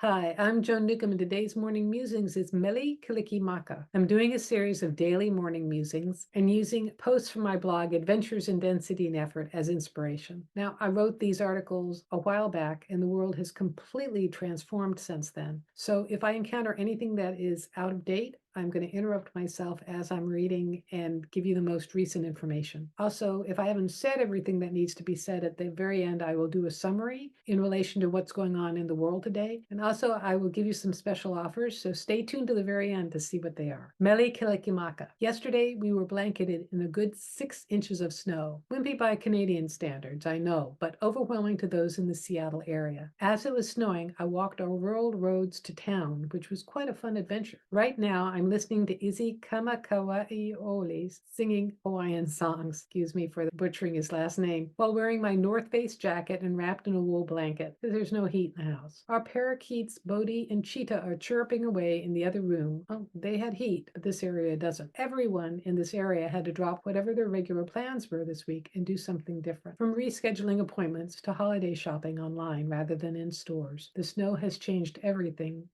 Hi, I'm Joan Newcomb, and today's morning musings is Meli Kalikimaka. I'm doing a series of daily morning musings and using posts from my blog, Adventures in Density and Effort, as inspiration. Now, I wrote these articles a while back, and the world has completely transformed since then. So if I encounter anything that is out of date, I'm going to interrupt myself as I'm reading and give you the most recent information. Also, if I haven't said everything that needs to be said at the very end, I will do a summary in relation to what's going on in the world today. And also, I will give you some special offers, so stay tuned to the very end to see what they are. Meli Kalikimaka. Yesterday, we were blanketed in a good 6 inches of snow. Wimpy by Canadian standards, I know, but overwhelming to those in the Seattle area. As it was snowing, I walked our rural roads to town, which was quite a fun adventure. Right now, I'm listening to Izzy Kamakawaiole's singing Hawaiian songs, excuse me for butchering his last name, while wearing my North Face jacket and wrapped in a wool blanket, because there's no heat in the house. Our parakeets, Bodhi and Cheetah, are chirping away in the other room. Oh, they had heat, but this area doesn't. Everyone in this area had to drop whatever their regular plans were this week and do something different. From rescheduling appointments to holiday shopping online rather than in stores, the snow has changed everything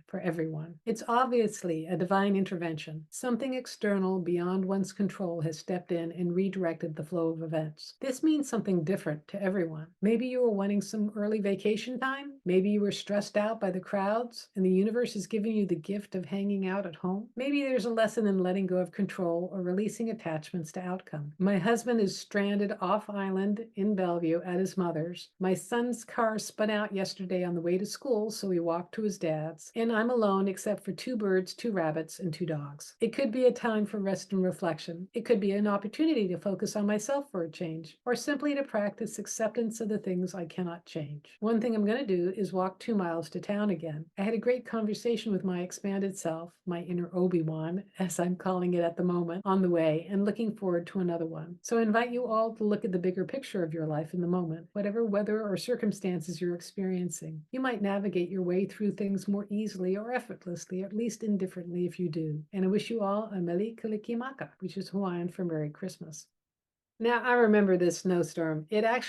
for everyone. It's obviously a divine intervention. Something external beyond one's control has stepped in and redirected the flow of events. This means something different to everyone. Maybe you were wanting some early vacation time. Maybe you were stressed out by the crowds and the universe is giving you the gift of hanging out at home. Maybe there's a lesson in letting go of control or releasing attachments to outcome. My husband is stranded off island in Bellevue at his mother's. My son's car spun out yesterday on the way to school, so he walked to his dad's. And I'm alone except for 2 birds, 2 rabbits, and 2 dogs. It could be a time for rest and reflection. It could be an opportunity to focus on myself for a change, or simply to practice acceptance of the things I cannot change. One thing I'm going to do is walk 2 miles to town again. I had a great conversation with my expanded self, my inner Obi-Wan, as I'm calling it at the moment, on the way, and looking forward to another one. So I invite you all to look at the bigger picture of your life in the moment, whatever weather or circumstances you're experiencing. You might navigate your way through things more easily or effortlessly, or at least indifferently if you do. And I wish you all a Meli Kalikimaka, which is Hawaiian for Merry Christmas. Now, I remember this snowstorm. I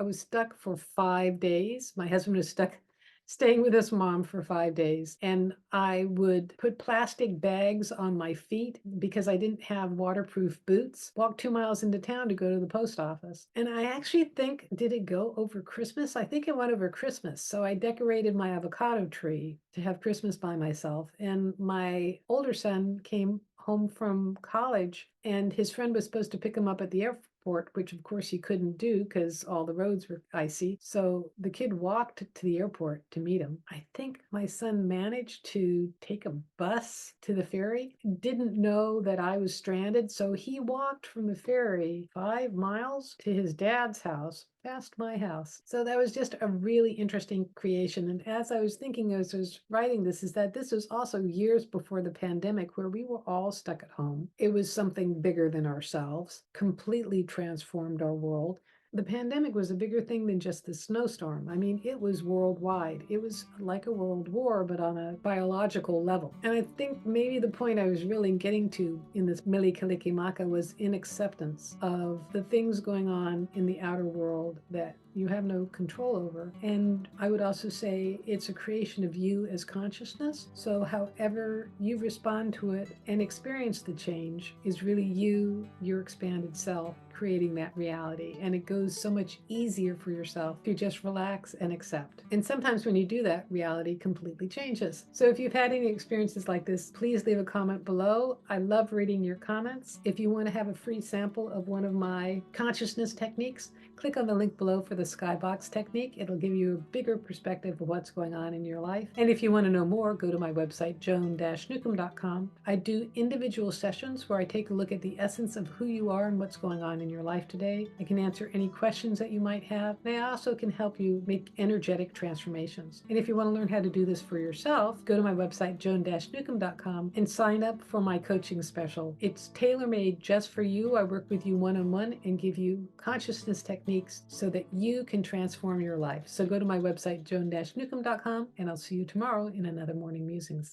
was stuck for 5 days. My husband was stuck staying with his mom for 5 days. And I would put plastic bags on my feet because I didn't have waterproof boots, walk 2 miles into town to go to the post office. And I actually think, did it go over Christmas? I think it went over Christmas. So I decorated my avocado tree to have Christmas by myself. And my older son came home from college and his friend was supposed to pick him up at the airport, which of course he couldn't do because all the roads were icy. So the kid walked to the airport to meet him. I think my son managed to take a bus to the ferry, didn't know that I was stranded. So he walked from the ferry 5 miles to his dad's house, past my house. So that was just a really interesting creation. And as I was thinking as I was writing this, is that this was also years before the pandemic where we were all stuck at home. It was something bigger than ourselves, completely transformed our world. The pandemic was a bigger thing than just the snowstorm. I mean, it was worldwide. It was like a world war, but on a biological level. And I think maybe the point I was really getting to in this Meli Kalikimaka was in acceptance of the things going on in the outer world that you have no control over. And I would also say it's a creation of you as consciousness. So however you respond to it and experience the change is really you, your expanded self, creating that reality. And it goes so much easier for yourself to just relax and accept. And sometimes when you do that, reality completely changes. So if you've had any experiences like this, please leave a comment below. I love reading your comments. If you want to have a free sample of one of my consciousness techniques, click on the link below for the skybox technique. It'll give you a bigger perspective of what's going on in your life. And if you want to know more, go to my website, joan-newcomb.com. I do individual sessions where I take a look at the essence of who you are and what's going on in your life today. I can answer any questions that you might have. And I also can help you make energetic transformations. And if you want to learn how to do this for yourself, go to my website, joan-newcomb.com, and sign up for my coaching special. It's tailor-made just for you. I work with you one-on-one and give you consciousness techniques so that you can transform your life. So go to my website, joan-newcomb.com, and I'll see you tomorrow in another Morning Musings.